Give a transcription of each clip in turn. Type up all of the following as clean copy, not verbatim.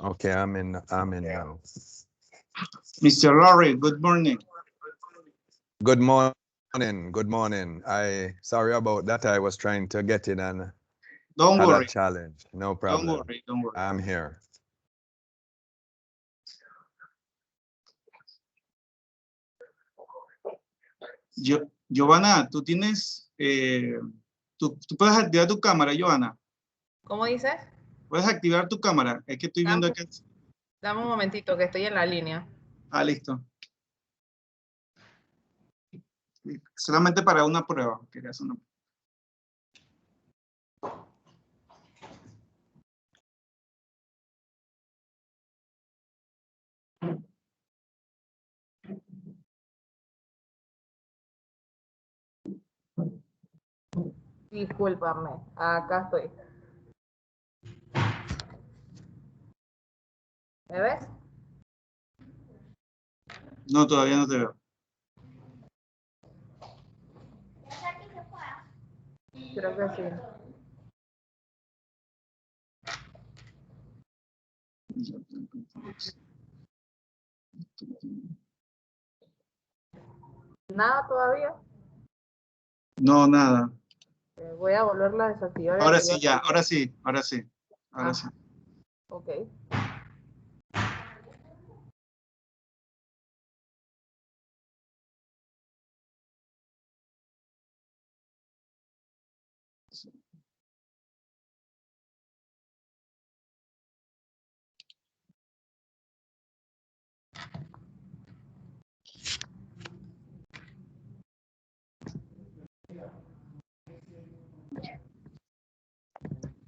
Okay, I'm in now. Mr. Larry, good morning. Good morning. Good morning. Sorry about that. I was trying to get in and Don't had worry. a challenge. No problem. Don't worry. Don't worry. I'm here. Giovanna, tú tienes, tú puedes activar tu cámara, Giovanna. ¿Cómo dices? Puedes activar tu cámara. Es que estoy viendo aquí. Dame un momentito que estoy en la línea. Ah, listo. Solamente para una prueba. Quería hacer una... Discúlpame, acá estoy. ¿Me ves? No, todavía no te veo. Creo que sí. ¿Nada todavía? No, nada. Voy a volverla a desactivar. Ahora sí, ya. Ahora sí. Ahora sí. Ahora sí. Ok.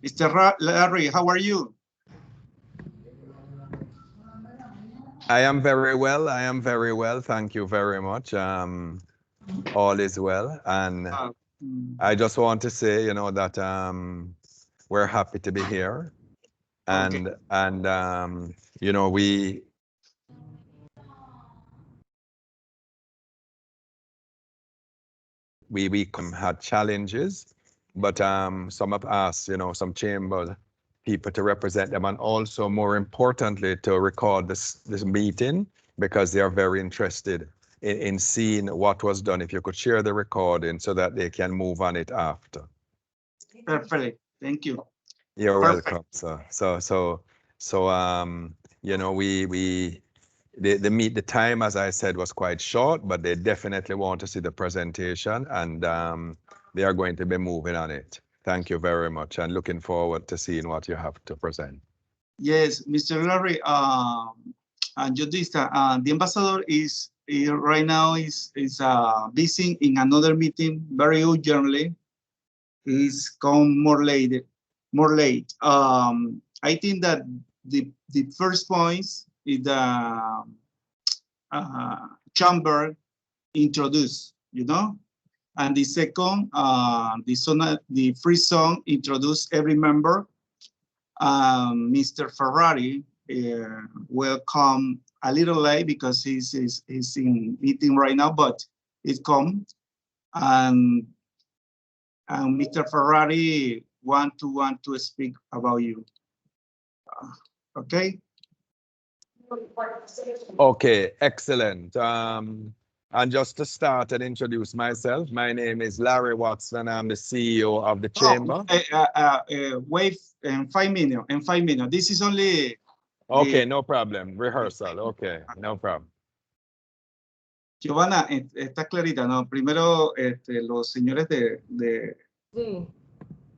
Mr. Larry, how are you? I am very well. I am very well. Thank you very much. All is well. And I just want to say, you know, that we're happy to be here. And, Okay. and you know, we had challenges, but some have asked, you know, some chamber people to represent them, and also more importantly to record this meeting, because they are very interested in seeing what was done. If you could share the recording so that they can move on it after. Perfect. Thank you. You're Perfect. welcome, sir. So you know, the time, as I said, was quite short, but they definitely want to see the presentation, and they are going to be moving on it. Thank you very much, and looking forward to seeing what you have to present. Yes, Mr. Larry, and Jodista, the ambassador is right now is busy in another meeting very urgently. He's come more late. I think that the first points is the chamber introduce, you know, and the second, the free song introduce every member. Mr. Ferrari will come a little late because he's in meeting right now, but it come, and Mr. Ferrari want to speak about you. Okay. Okay, excellent. And just to start and introduce myself, my name is Larry Watson. I'm the CEO of the chamber. Wait, in 5 minutes. In 5 minutes. This is only. Okay, no problem. Rehearsal. Okay, no problem. Giovanna, está clarita, ¿no? Primero, los señores de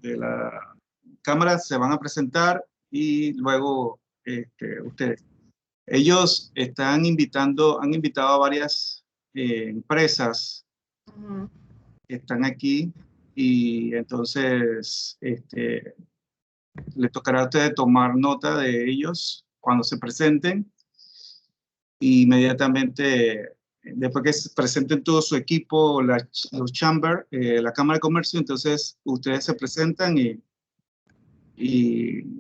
la Cámara se van a presentar y luego ustedes. Ellos han invitado a varias empresas que están aquí, y entonces les tocará a ustedes tomar nota de ellos cuando se presenten. Inmediatamente después que se presenten todo su equipo, los chamber, la Cámara de Comercio, entonces ustedes se presentan y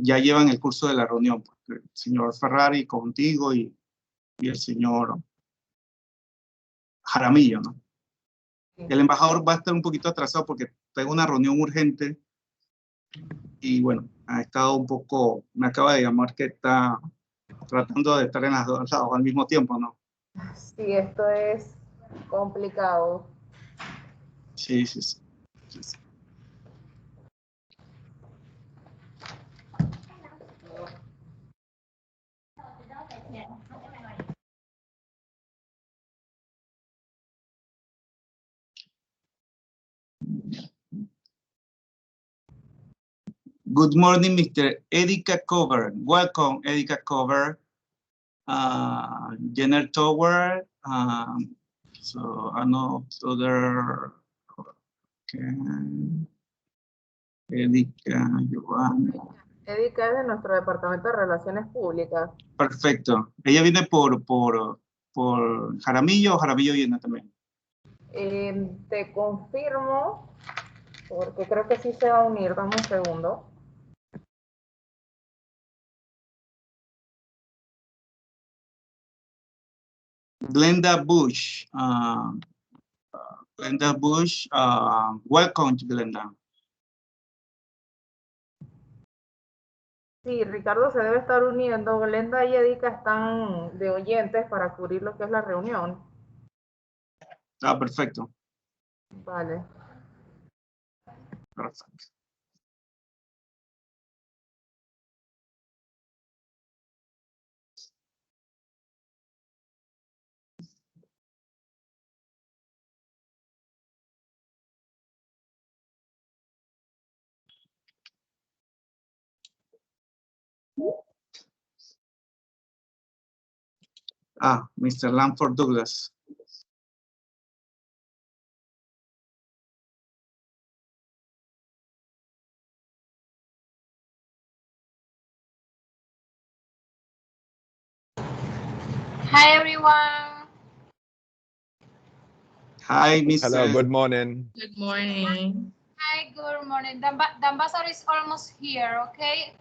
ya llevan el curso de la reunión. El señor Ferrari contigo y el señor Jaramillo, ¿no? Sí. El embajador va a estar un poquito atrasado porque tengo una reunión urgente y bueno, ha estado un poco, me acaba de llamar que está tratando de estar en las dos lados al mismo tiempo, ¿no? Sí, esto es complicado. Sí, sí, sí. Sí, sí. Good morning, Mr. Erika Cover. Welcome, Erika Cover. Jenner Tower. So another. Okay. Erika, Giovanna. Erika es de nuestro departamento de Relaciones Públicas. Perfecto. Ella viene por Jaramillo o Jaramillo viene también. Te confirmo, porque creo que sí se va a unir. Dame un segundo. Glenda Bush. Glenda Bush. Welcome to Glenda. Sí, Ricardo se debe estar uniendo. Glenda y Erika están de oyentes para cubrir lo que es la reunión. Perfecto. Vale. Perfecto. Mr. Lamford Douglas. Hi, everyone. Hi, Mr. Hello, good morning. Good morning. Hi, good morning. The ambassador is almost here, okay?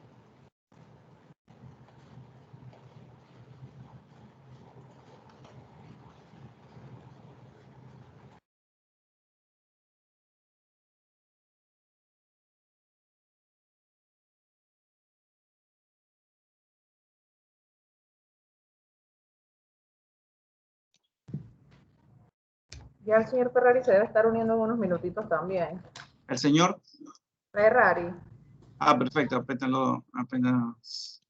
Ya el señor Ferrari se debe estar uniendo en unos minutitos también. ¿El señor? Ferrari. Perfecto, apenas.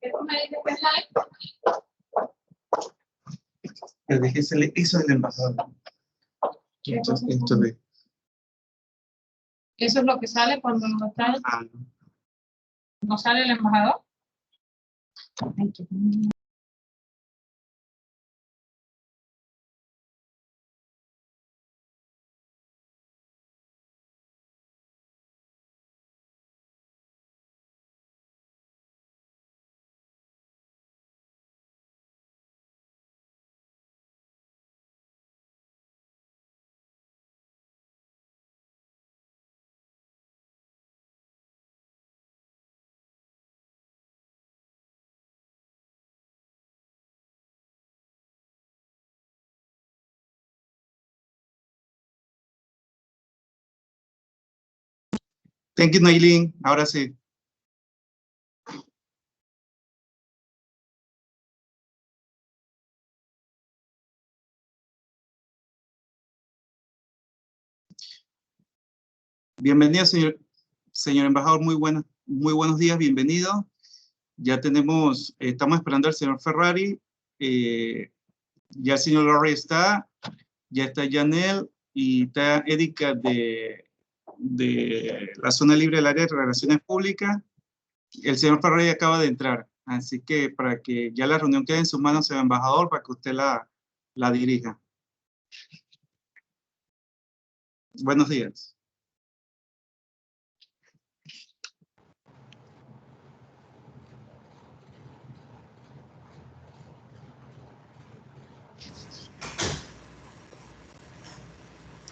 Eso es el embajador. Eso es lo que sale cuando no está, no sale el embajador. Thank you, Nailin. Ahora sí. Bienvenido, señor embajador. Muy buenos días, bienvenido. Ya tenemos, estamos esperando al señor Ferrari. Ya el señor Lorry está, ya está Janel y está Erika de la zona libre del área de relaciones públicas. El señor Ferrari acaba de entrar, así que para que ya la reunión quede en sus manos, señor embajador, para que usted la dirija. Buenos días.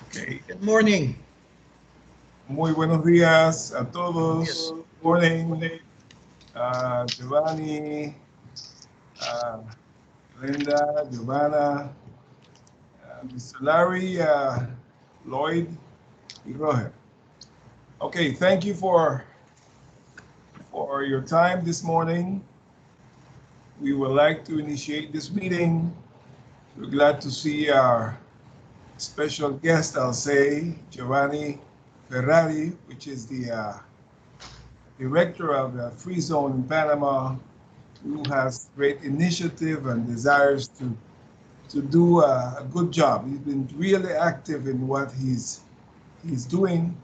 Okay, good morning. Muy buenos días a todos. Good morning, Giovanni, Linda, Giovanna, Mr. Larry, Lloyd, y Roger. Okay, thank you for your time this morning. We would like to initiate this meeting. We're glad to see our special guest, I'll say, Giovanni Ferrari, which is the director of the Free Zone in Panama, who has great initiative and desires to do a good job. He's been really active in what he's doing.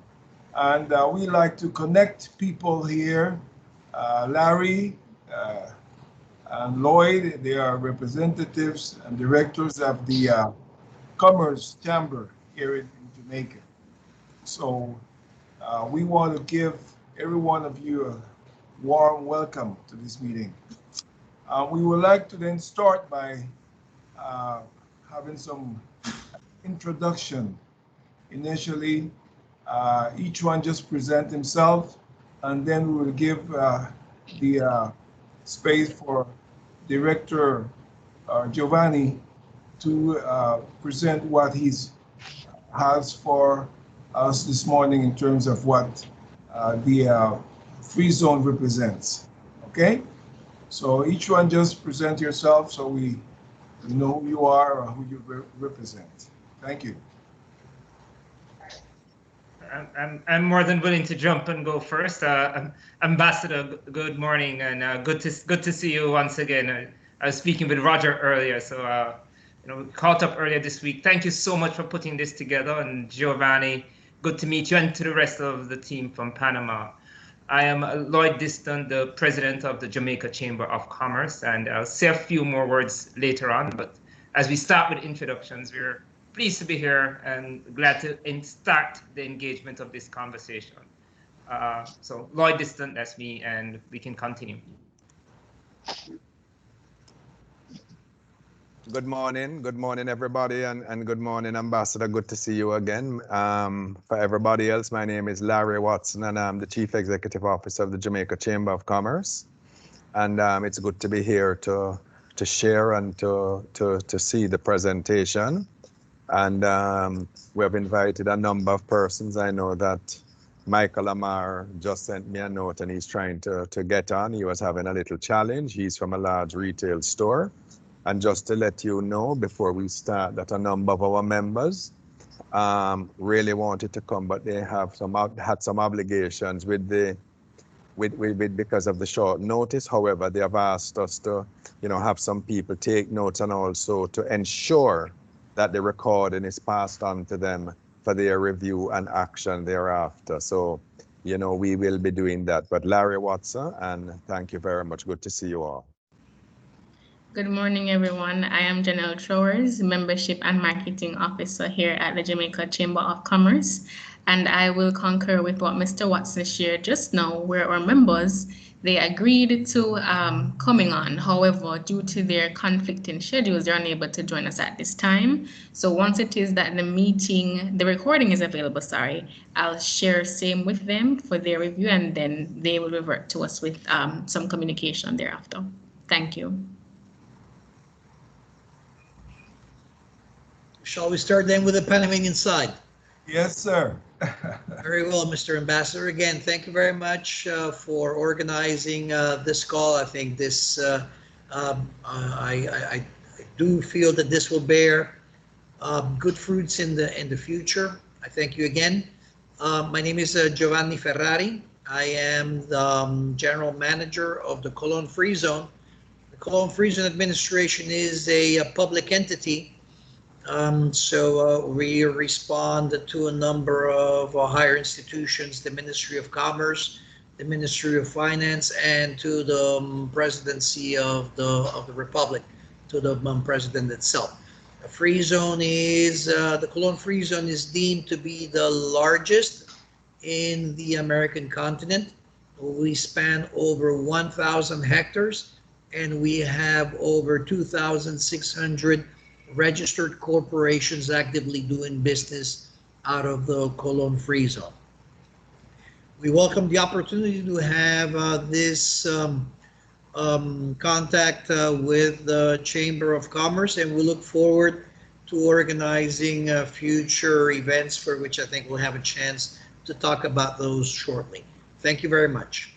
And we like to connect people here. Larry and Lloyd, they are representatives and directors of the Commerce Chamber here in Jamaica. So we want to give every one of you a warm welcome to this meeting. We would like to then start by having some introduction. Initially, each one just present himself, and then we will give the space for Director Giovanni to present what he has for us this morning in terms of what the Free Zone represents. Okay? So each one just present yourself so we know who you are or who you represent. Thank you. I'm more than willing to jump and go first. Ambassador, good morning, and good to see you once again. I was speaking with Roger earlier, so we caught up earlier this week. Thank you so much for putting this together, and Giovanni, good to meet you, and to the rest of the team from Panama. I am Lloyd Diston, the president of the Jamaica Chamber of Commerce, and I'll say a few more words later on. But as we start with introductions, we're pleased to be here and glad to start the engagement of this conversation. So Lloyd Diston, that's me, and we can continue. Good morning, everybody, and good morning, Ambassador. Good to see you again. For everybody else, my name is Larry Watson, and I'm the Chief Executive Officer of the Jamaica Chamber of Commerce. And it's good to be here to share and to see the presentation. And we have invited a number of persons. I know that Michael Amar just sent me a note, and he's trying to get on. He was having a little challenge. He's from a large retail store. And just to let you know before we start that a number of our members really wanted to come, but they have had some obligations with the because of the short notice. However, they have asked us to, have some people take notes and also to ensure that the recording is passed on to them for their review and action thereafter. So, we will be doing that. But Larry Watson, and thank you very much. Good to see you all. Good morning, everyone. I am Janelle Trowers, Membership and Marketing Officer here at the Jamaica Chamber of Commerce. And I will concur with what Mr. Watson shared just now, where our members, they agreed to coming on. However, due to their conflicting schedules, they're unable to join us at this time. So once it is that the recording is available, I'll share same with them for their review, and then they will revert to us with some communication thereafter. Thank you. Shall we start then with the Panamanian side? Yes, sir. Very well, Mr. Ambassador. Again, thank you very much for organizing this call. I think this, I do feel that this will bear good fruits in the future. I thank you again. My name is Giovanni Ferrari. I am the General Manager of the Colón Free Zone. The Colón Free Zone Administration is a public entity. So we respond to a number of higher institutions, the Ministry of Commerce, the Ministry of Finance, and to the Presidency of the Republic, to the President itself. The Free Zone is, the Colón Free Zone is deemed to be the largest in the American continent. We span over 1,000 hectares, and we have over 2,600 registered corporations actively doing business out of the Colón Free Zone. We welcome the opportunity to have this contact with the Chamber of Commerce, and we look forward to organizing future events for which I think we'll have a chance to talk about those shortly. Thank you very much.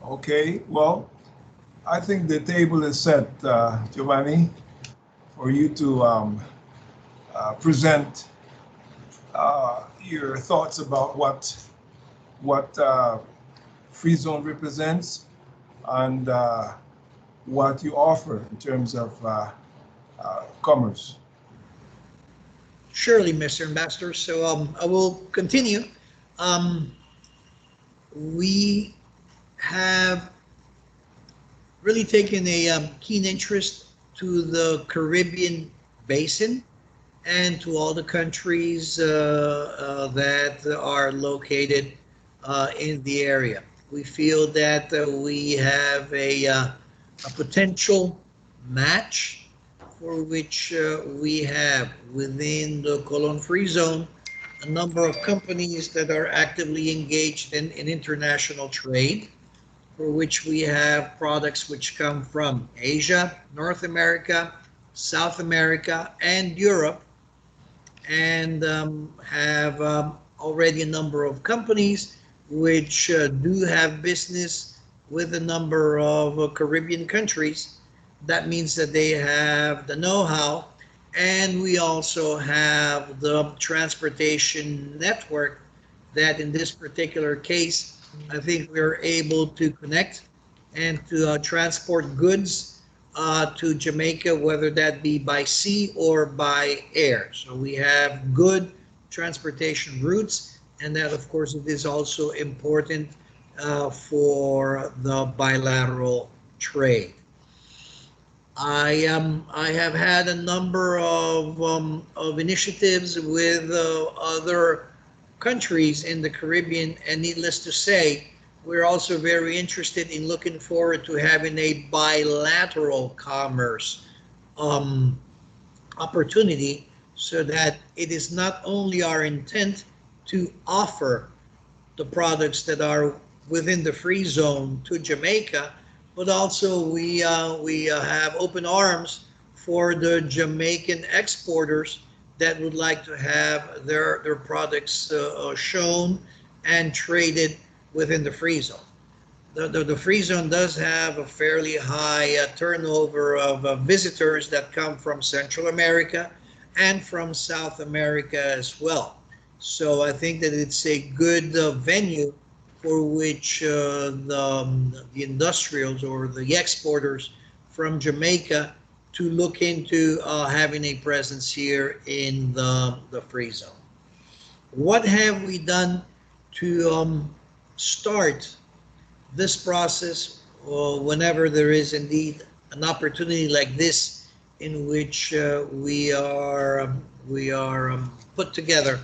Okay, well, I think the table is set, Giovanni, for you to present your thoughts about what Free Zone represents and what you offer in terms of commerce. Surely, Mr. Ambassador. So I will continue. We have really taken a keen interest to the Caribbean basin and to all the countries that are located in the area. We feel that we have a potential match for which we have within the Colón Free Zone a number of companies that are actively engaged in international trade, for which we have products which come from Asia, North America, South America, and Europe, and have already a number of companies which do have business with a number of Caribbean countries. That means that they have the know-how, and we also have the transportation network that in this particular case, I think we're able to connect and to transport goods to Jamaica, whether that be by sea or by air. So we have good transportation routes, and that of course it is also important for the bilateral trade. I have had a number of initiatives with other countries in the Caribbean, and needless to say, we're also very interested in looking forward to having a bilateral commerce opportunity, so that it is not only our intent to offer the products that are within the free zone to Jamaica, but also we have open arms for the Jamaican exporters that would like to have their products shown and traded within the free zone. The free zone does have a fairly high turnover of visitors that come from Central America and from South America as well. So I think that it's a good venue for which the industrials or the exporters from Jamaica to look into having a presence here in the free zone. What have we done to start this process whenever there is indeed an opportunity like this in which we are put together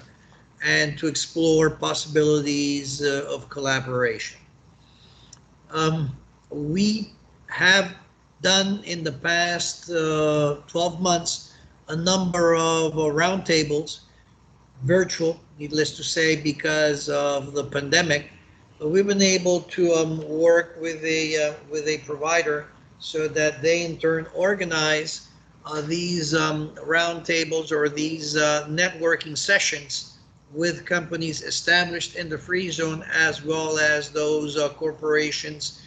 and to explore possibilities of collaboration? We have done in the past 12 months a number of roundtables, virtual, needless to say, because of the pandemic. But we've been able to work with a provider so that they in turn organize these roundtables or these networking sessions with companies established in the free zone, as well as those corporations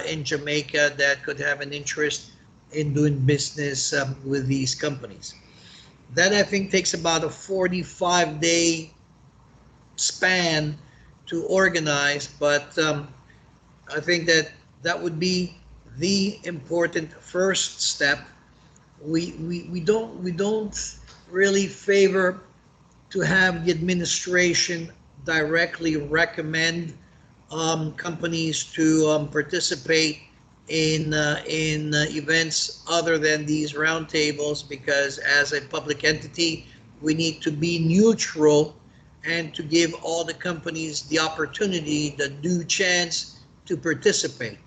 in Jamaica that could have an interest in doing business with these companies. That I think takes about a 45-day span to organize, but I think that would be the important first step. We don't really favor to have the administration directly recommend companies to participate in events other than these roundtables, because as a public entity, we need to be neutral and to give all the companies the opportunity, the due chance to participate.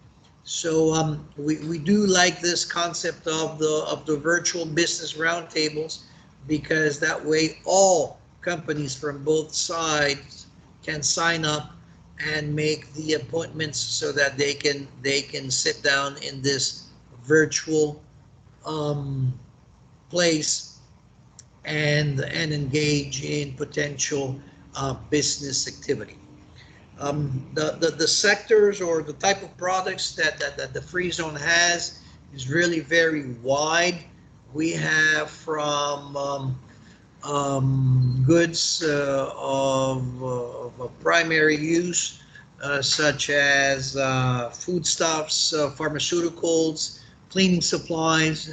So we do like this concept of the virtual business roundtables, because that way all companies from both sides can sign up and make the appointments so that they can sit down in this virtual place and engage in potential business activity. The sectors or the type of products that the free zone has is really very wide. We have from goods of primary use, such as foodstuffs, pharmaceuticals, cleaning supplies,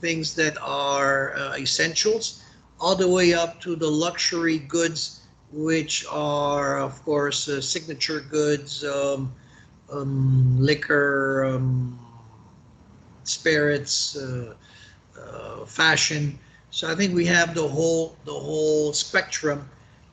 things that are essentials, all the way up to the luxury goods, which are, of course, signature goods, liquor, spirits, fashion. So I think we have the whole spectrum,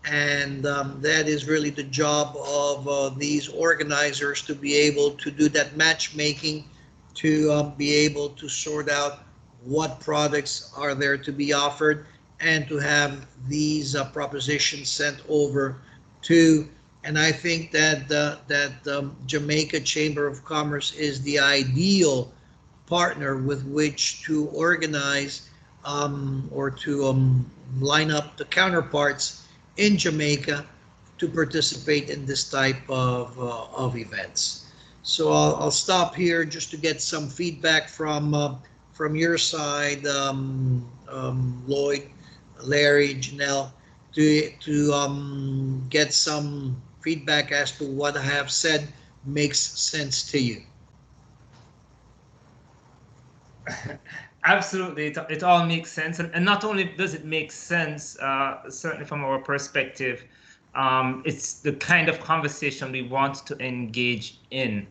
and that is really the job of these organizers, to be able to do that matchmaking, to be able to sort out what products are there to be offered, and to have these propositions sent over to. And I think that Jamaica Chamber of Commerce is the ideal partner with which to organize or to line up the counterparts in Jamaica to participate in this type of events. So I'll stop here just to get some feedback from your side, Lloyd, Larry, Janelle, to get some feedback as to what I have said makes sense to you. Absolutely, it all makes sense, and not only does it make sense, certainly from our perspective, it's the kind of conversation we want to engage in.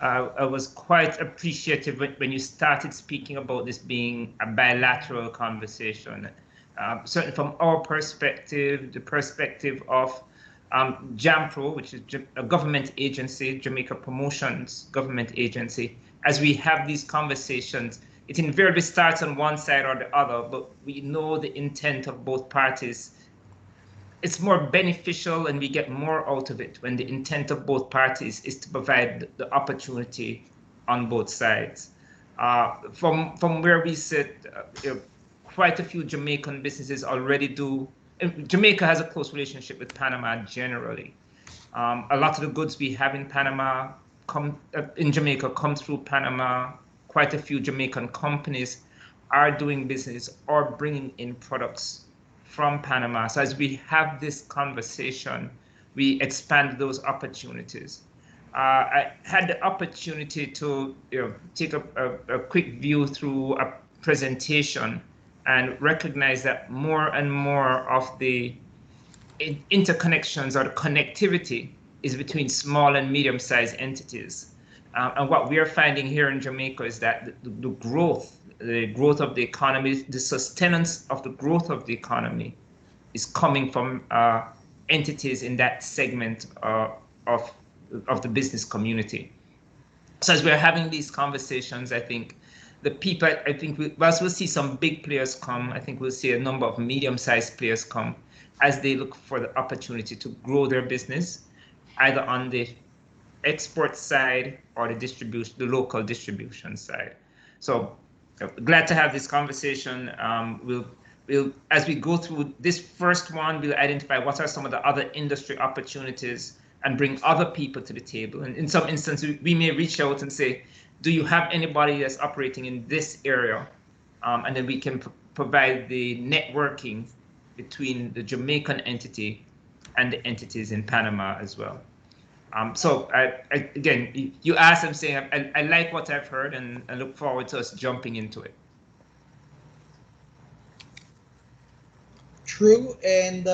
I was quite appreciative when you started speaking about this being a bilateral conversation. Certainly from our perspective, the perspective of JAMPRO, which is a government agency, Jamaica Promotions Government Agency, as we have these conversations, it invariably starts on one side or the other, but we know the intent of both parties. It's more beneficial and we get more out of it when the intent of both parties is to provide the opportunity on both sides. From where we sit, quite a few Jamaican businesses already do. Jamaica has a close relationship with Panama generally. A lot of the goods we have in Panama in Jamaica come through Panama. Quite a few Jamaican companies are doing business or bringing in products from Panama. So as we have this conversation, we expand those opportunities. I had the opportunity to take a quick view through a presentation and recognize that more and more of the interconnections or the connectivity is between small and medium-sized entities. And what we are finding here in Jamaica is that the growth of the economy, the sustenance of the growth of the economy is coming from entities in that segment of the business community. So as we're having these conversations, I think the people, whilst we'll see some big players come, I think we'll see a number of medium-sized players come as they look for the opportunity to grow their business, either on the export side or the local distribution side. So glad to have this conversation. We'll, as we go through this first one, we'll identify what are some of the other industry opportunities and bring other people to the table. And in some instances, we may reach out and say, do you have anybody that's operating in this area? And then we can provide the networking between the Jamaican entity and the entities in Panama as well. So again, you asked, I'm saying I like what I've heard, and I look forward to us jumping into it. True, and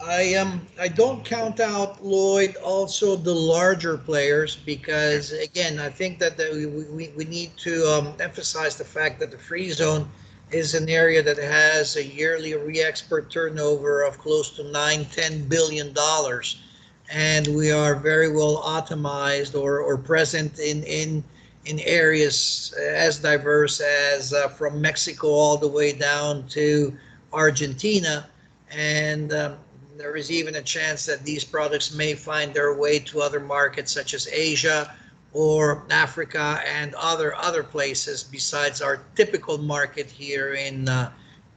I don't count out, Lloyd, also the larger players, because again, I think that we need to emphasize the fact that the free zone is an area that has a yearly re-export turnover of close to $9–10 billion. And we are very well atomized or present in areas as diverse as from Mexico all the way down to Argentina. And there is even a chance that these products may find their way to other markets such as Asia or Africa and other places besides our typical market here in the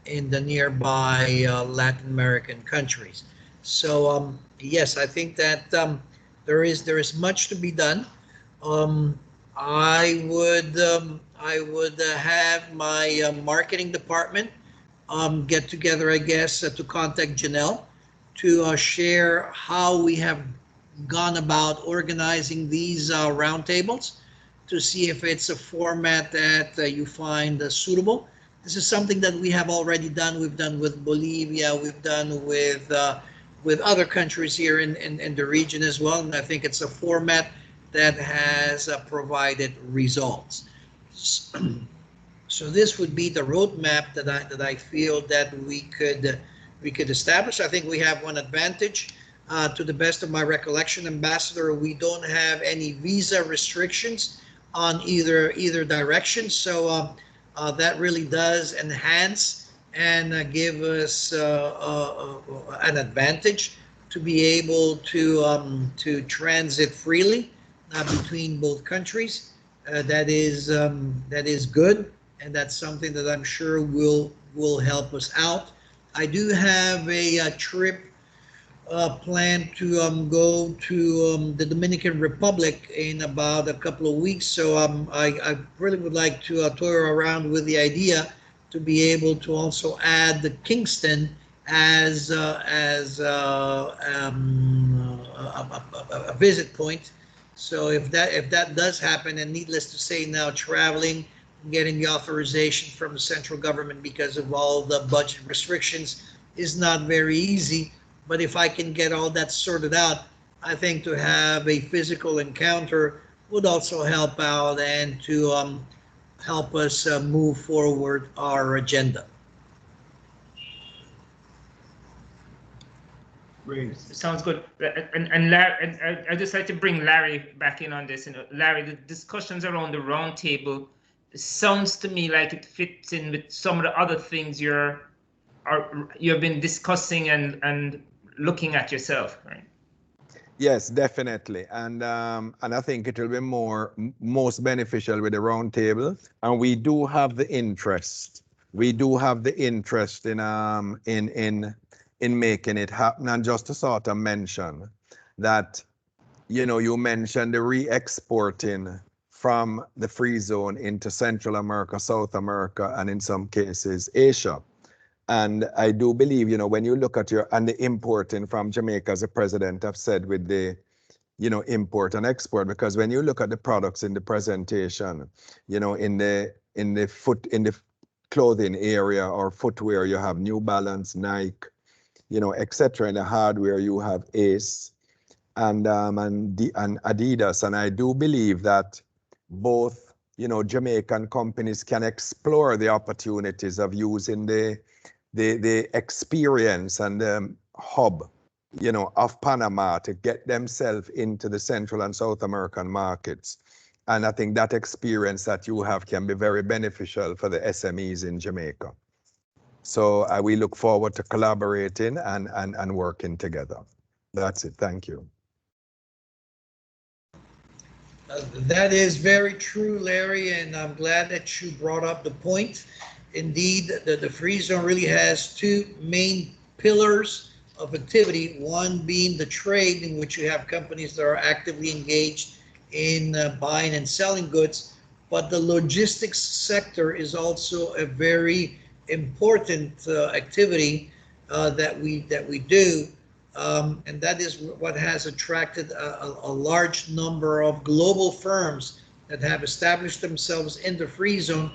nearby Latin American countries. So yes, I think that there is much to be done. I would have my marketing department get together, I guess, to contact Janelle to share how we have gone about organizing these roundtables, to see if it's a format that you find suitable. This is something that we have already done. We've done with Bolivia. We've done with other countries here in the region as well. And I think it's a format that has provided results. So this would be the roadmap that I feel that we could establish. I think we have one advantage. To the best of my recollection, Ambassador, we don't have any visa restrictions on either direction. So that really does enhance and give us an advantage to be able to transit freely between both countries. That is good, and that's something that I'm sure will help us out. I do have a trip plan to go to the Dominican Republic in about a couple of weeks. So I really would like to tour around with the idea to be able to also add the Kingston as a visit point. So if that does happen, and needless to say, now traveling, getting the authorization from the central government because of all the budget restrictions is not very easy. But if I can get all that sorted out, I think to have a physical encounter would also help out and to help us move forward our agenda. Great. Sounds good. And Larry, I'd just like to bring Larry back in on this. Larry, the discussions around the round table, sounds to me like it fits in with some of the other things you've been discussing and looking at yourself, right? Yes, definitely, and I think it will be most beneficial with the round table, and we do have the interest. We do have the interest in making it happen. And just to sort of mention that, you mentioned the re-exporting from the free zone into Central America, South America, and in some cases Asia. And I do believe, you know, when you look at and the importing from Jamaica, as the president have said, with the, you know, import and export, because when you look at the products in the presentation, you know, in the clothing area or footwear, you have New Balance, Nike, you know, etc. In the hardware, you have Ace and Adidas. And I do believe that both, you know, Jamaican companies can explore the opportunities of using the experience and the hub, you know, of Panama to get themselves into the Central and South American markets. And I think that experience that you have can be very beneficial for the SMEs in Jamaica. So we look forward to collaborating and working together. That's it. Thank you. That is very true, Larry, and I'm glad that you brought up the point. Indeed, the free zone really has two main pillars of activity, one being the trade, in which you have companies that are actively engaged in buying and selling goods, but the logistics sector is also a very important activity that we do, and that is what has attracted a large number of global firms that have established themselves in the free zone,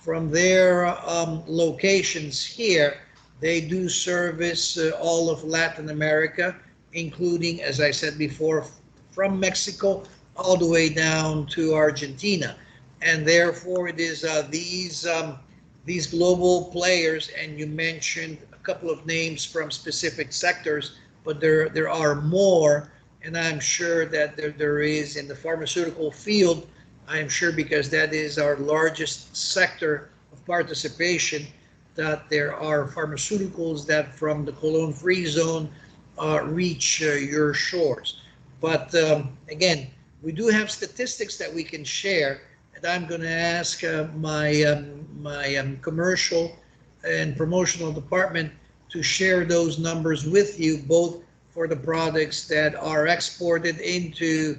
from their locations here, they do service all of Latin America, including, as I said before, from Mexico all the way down to Argentina. And therefore it is these global players, and you mentioned a couple of names from specific sectors, but there are more, and I'm sure that there is in the pharmaceutical field. I'm sure, because that is our largest sector of participation, that there are pharmaceuticals that from the Colón free zone reach your shores. But again, we do have statistics that we can share, and I'm going to ask my commercial and promotional department to share those numbers with you, both for the products that are exported into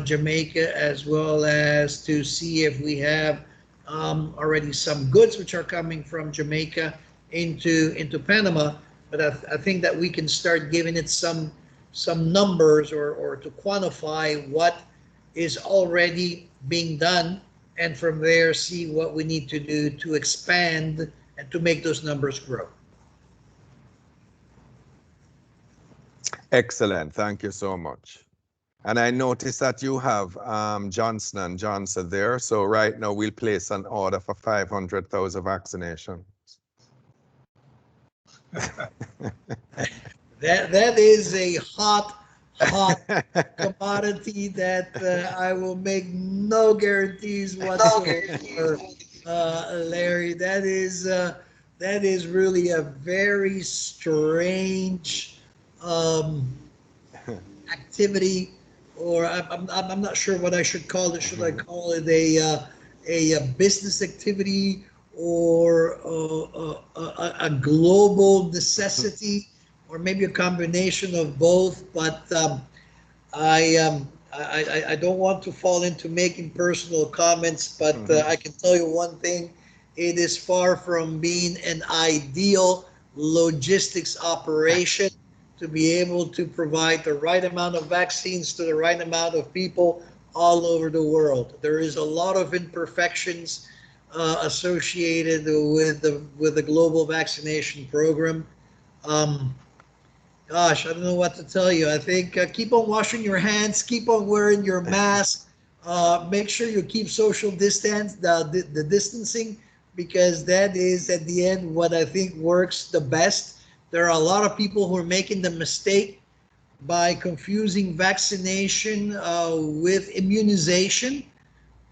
Jamaica, as well as to see if we have already some goods which are coming from Jamaica into Panama. But I think that we can start giving it some numbers or to quantify what is already being done, and from there see what we need to do to expand and to make those numbers grow. Excellent. Thank you so much. And I noticed that you have Johnson & Johnson there. So right now we'll place an order for 500,000 vaccinations. That is a hot commodity that I will make no guarantees whatsoever, Larry. That is really a very strange activity, or I'm not sure what I should call it. Should I call it a business activity, or a global necessity, or maybe a combination of both? But I don't want to fall into making personal comments, but I can tell you one thing: it is far from being an ideal logistics operation to be able to provide the right amount of vaccines to the right amount of people all over the world. There is a lot of imperfections associated with the global vaccination program. Gosh, I don't know what to tell you. I think keep on washing your hands, keep on wearing your mask, make sure you keep social distance, the distancing, because that is at the end what I think works the best. There are a lot of people who are making the mistake by confusing vaccination with immunization.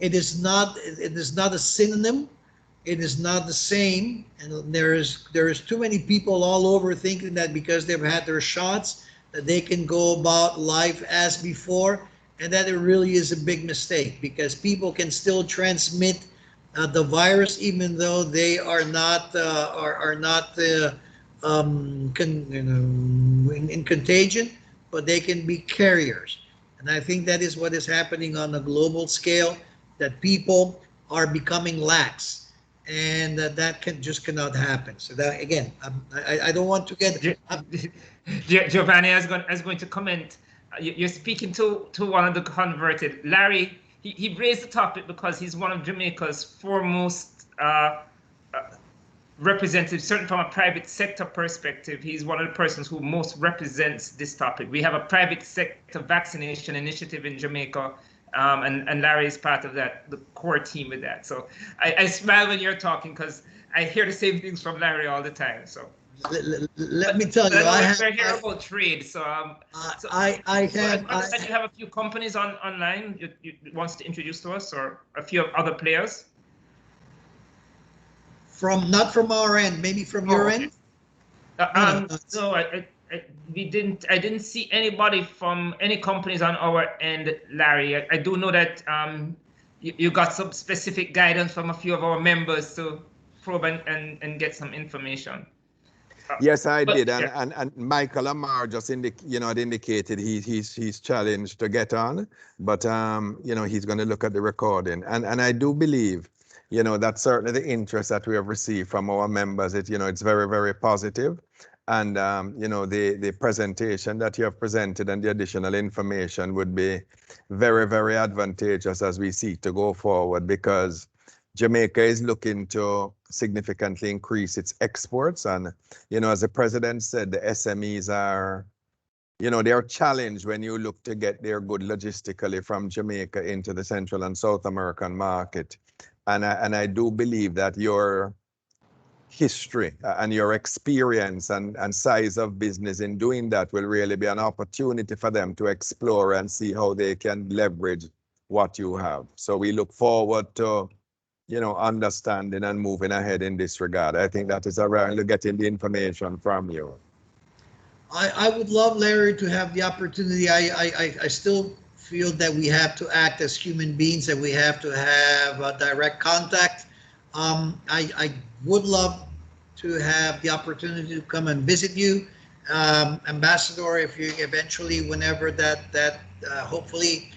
It is not a synonym. It is not the same, and there is too many people all over thinking that because they've had their shots that they can go about life as before, and that it really is a big mistake, because people can still transmit the virus even though they are not in contagion, but they can be carriers. And I think that is what is happening on a global scale, that people are becoming lax. and that cannot happen. So that again, I don't want to get. Giovanni is going to comment. You're speaking to one of the converted. Larry, he raised the topic because he's one of Jamaica's foremost representatives, certainly from a private sector perspective. He's one of the persons who most represents this topic. We have a private sector vaccination initiative in Jamaica, and Larry is part of that, the core team with that. So I smile when you're talking because I hear the same things from Larry all the time. So let me tell you, we're here about trade. So I have a few companies online you wants to introduce to us, or a few other players. Not from our end, maybe from your end. No, I didn't see anybody from any companies on our end, Larry. I do know that you got some specific guidance from a few of our members to probe and get some information. Yes, I did, and Michael Amar just indicated he's challenged to get on, but he's going to look at the recording, and I do believe that's certainly the interest that we have received from our members. It's very, very positive, and the presentation that you have presented and the additional information would be very, very advantageous as we seek to go forward, because Jamaica is looking to significantly increase its exports. And, as the president said, the SMEs are, they are challenged when you look to get their good logistically from Jamaica into the Central and South American market. And I do believe that your history and your experience and size of business in doing that will really be an opportunity for them to explore and see how they can leverage what you have. So we look forward to understanding and moving ahead in this regard. I think that is around getting the information from you. I would love, Larry, to have the opportunity. I still feel that we have to act as human beings, and we have to have direct contact. I would love to have the opportunity to come and visit you, Ambassador, if you eventually, whenever that hopefully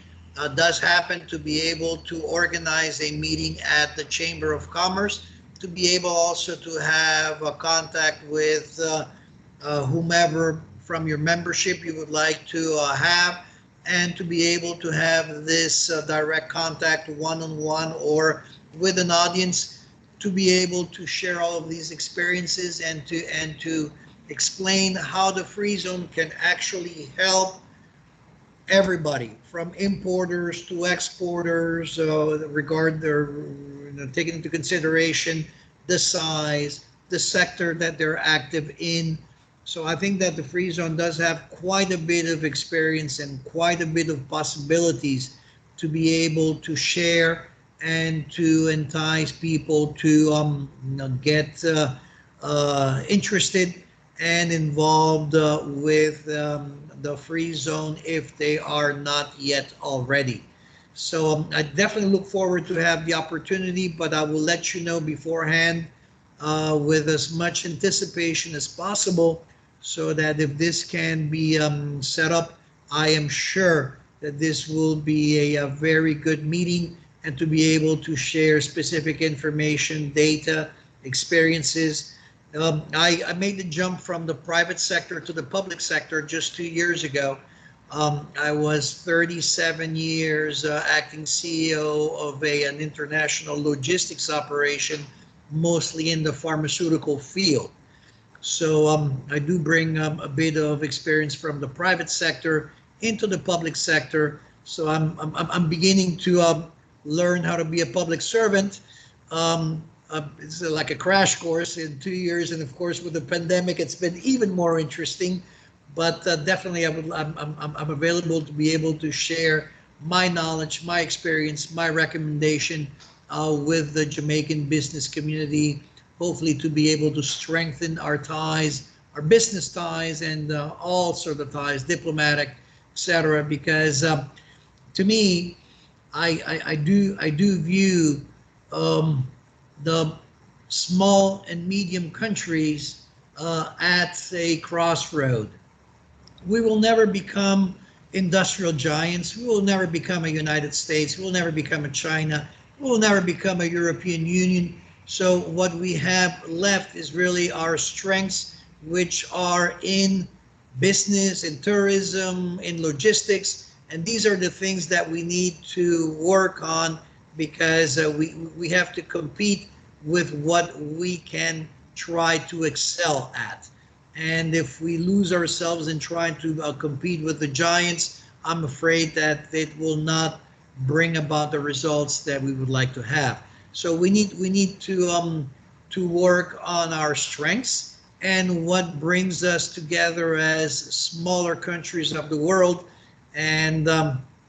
does happen, to be able to organize a meeting at the Chamber of Commerce, to be able also to have a contact with whomever from your membership you would like to have, and to be able to have this direct contact one-on-one or with an audience, to be able to share all of these experiences and to explain how the free zone can actually help everybody, from importers to exporters, taking into consideration the size, the sector that they're active in. So I think that the free zone does have quite a bit of experience and quite a bit of possibilities to be able to share and to entice people to get interested and involved with the free zone if they are not yet already. So I definitely look forward to have the opportunity, but I will let you know beforehand with as much anticipation as possible, so that if this can be set up, I am sure that this will be a very good meeting, and to be able to share specific information, data, experiences. I made the jump from the private sector to the public sector just 2 years ago. I was 37 years acting CEO of an international logistics operation, mostly in the pharmaceutical field. So I do bring a bit of experience from the private sector into the public sector. So I'm beginning to learn how to be a public servant. It's like a crash course in 2 years, and of course with the pandemic it's been even more interesting. But definitely I'm available to be able to share my knowledge, my experience, my recommendation with the Jamaican business community, hopefully to be able to strengthen our ties, our business ties, and all sort of ties, diplomatic, etc. Because to me, I do view the small and medium countries at a crossroad. We will never become industrial giants. We will never become a United States. We will never become a China. We will never become a European Union. So what we have left is really our strengths, which are in business, in tourism, in logistics. And these are the things that we need to work on, because we have to compete with what we can try to excel at. And if we lose ourselves in trying to compete with the giants, I'm afraid that it will not bring about the results that we would like to have. So we need to work on our strengths and what brings us together as smaller countries of the world. And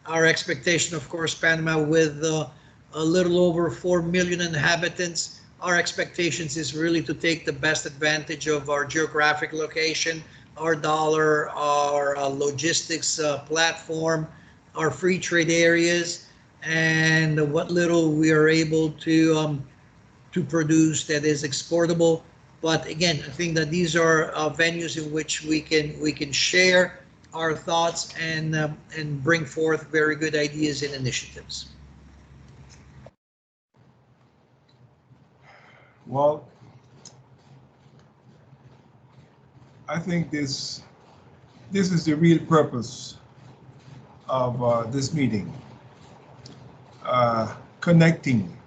our expectation, of course, Panama with a little over 4 million inhabitants, our expectations is really to take the best advantage of our geographic location, our dollar, our logistics platform, our free trade areas, and what little we are able to produce that is exportable. But again, I think that these are venues in which we can share our thoughts and bring forth very good ideas and initiatives. Well, I think this is the real purpose of this meeting. Connecting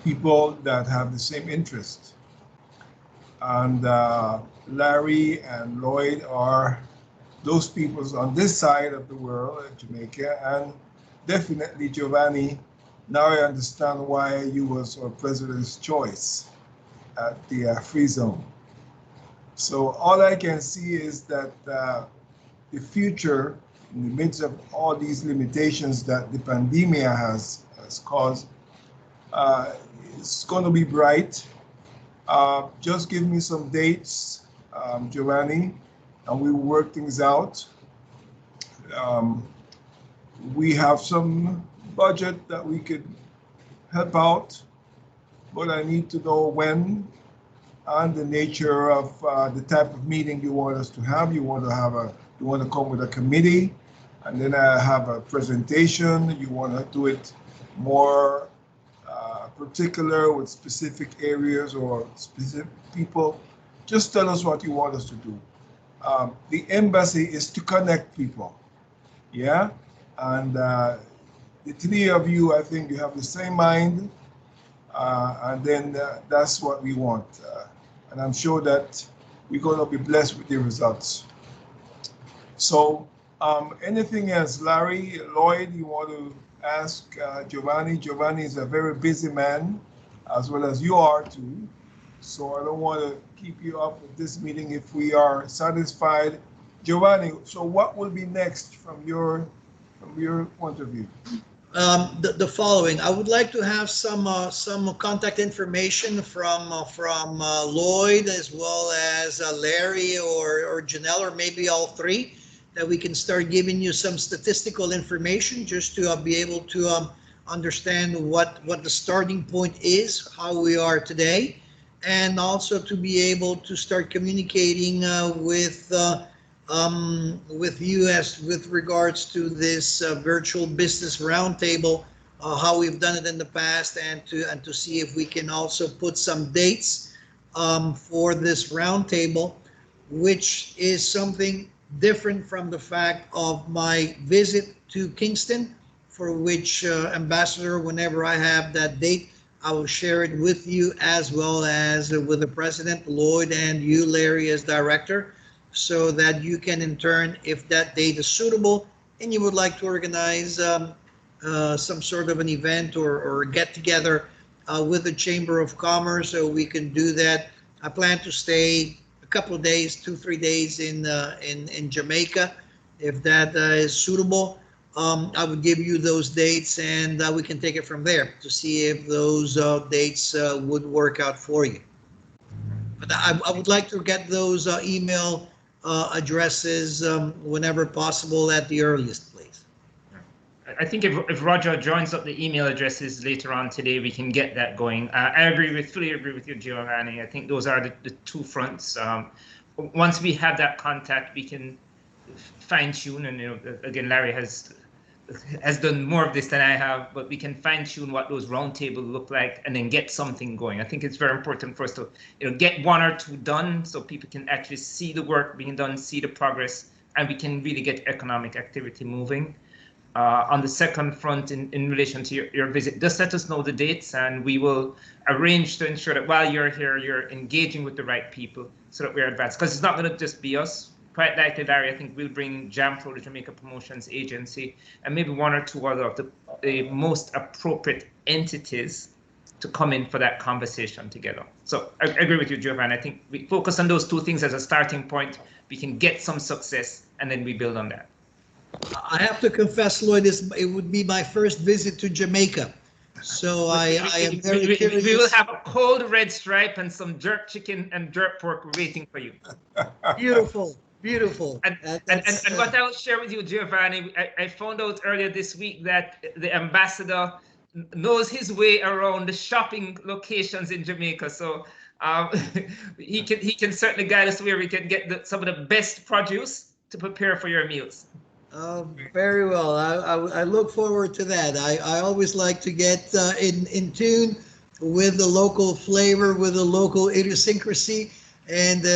people that have the same interest. And Larry and Lloyd are those people on this side of the world, Jamaica, and definitely Giovanni. Now I understand why you was our president's choice at the free zone. So all I can see is that the future, in the midst of all these limitations that the pandemic has caused, it's going to be bright. Just give me some dates, Giovanni, and we will work things out. We have some budget that we could help out, but I need to know when and the nature of the type of meeting you want us to have. You want to come with a committee, and then I have a presentation. You want to do it more particular with specific areas or specific people. Just tell us what you want us to do. The embassy is to connect people, yeah? And the three of you, I think you have the same mind, and then that's what we want. And I'm sure that we're going to be blessed with the results. So anything else, Larry, Lloyd, you want to ask Giovanni? Giovanni is a very busy man, as well as you are too. So I don't want to keep you up with this meeting if we are satisfied. Giovanni, so what will be next from your point of view? The following. I would like to have some contact information from Lloyd, as well as Larry or Janelle, or maybe all three, that we can start giving you some statistical information just to be able to understand what the starting point is, how we are today, and also to be able to start communicating with you as with regards to this virtual business roundtable, how we've done it in the past, and to see if we can also put some dates for this roundtable, which is something different from the fact of my visit to Kingston, for which Ambassador, whenever I have that date, I will share it with you, as well as with the President, Lloyd, and you, Larry, as director, so that you can in turn, if that date is suitable and you would like to organize some sort of an event or get together with the Chamber of Commerce, so we can do that. I plan to stay a couple of days, 2-3 days in Jamaica. If that is suitable, I would give you those dates, and we can take it from there to see if those dates would work out for you. But I would like to get those email addresses whenever possible at the earliest, please. I think if Roger joins up the email addresses later on today, we can get that going. I fully agree with you, Giovanni. I think those are the two fronts. Once we have that contact, we can fine tune, and again, Larry has has done more of this than I have, but we can fine tune what those roundtables look like and then get something going. I think it's very important for us to, get one or two done so people can actually see the work being done, see the progress, and we can really get economic activity moving. On the second front, in relation to your visit, just let us know the dates and we will arrange to ensure that while you're here, you're engaging with the right people so that we're advanced. Because it's not going to just be us. Quite likely, Larry, I think we'll bring JAMPRO, the Jamaica Promotions Agency, and maybe one or two other of the most appropriate entities to come in for that conversation together. So I agree with you, Giovanni. I think we focus on those two things as a starting point. We can get some success and then we build on that. I have to confess, Lloyd, it would be my first visit to Jamaica. So I am very curious. We will have a cold red stripe and some jerk chicken and jerk pork waiting for you. Beautiful, beautiful. And what I will share with you, Giovanni, I found out earlier this week that the ambassador knows his way around the shopping locations in Jamaica. So he can certainly guide us where we can get some of the best produce to prepare for your meals. Very well. I look forward to that. I always like to get in tune with the local flavor, with the local idiosyncrasy, and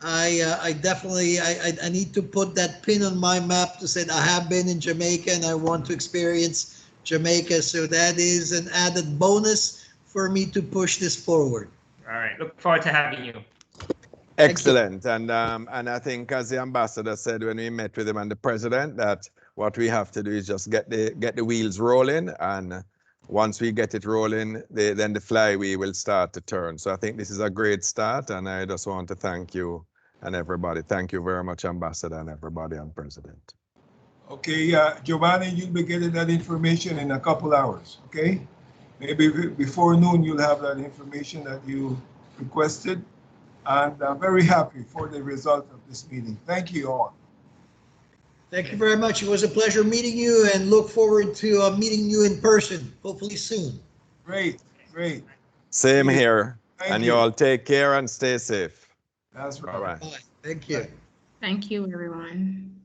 I definitely I need to put that pin on my map to say I have been in Jamaica and I want to experience Jamaica. So that is an added bonus for me to push this forward. All right. Look forward to having you. Excellent. And I think, as the ambassador said when we met with him and the president, that what we have to do is just get the wheels rolling, and once we get it rolling, then the flywheel will start to turn. So I think this is a great start, and I just want to thank you and everybody. Thank you very much, Ambassador, and everybody, and President. Okay, Giovanni, you'll be getting that information in a couple hours, okay? Maybe before noon, you'll have that information that you requested. And I'm very happy for the result of this meeting. Thank you all. Thank you very much. It was a pleasure meeting you and look forward to meeting you in person, hopefully soon. Great, great. Same here. Thank you all take care and stay safe. That's right. Bye-bye. Bye. Thank you. Thank you, everyone.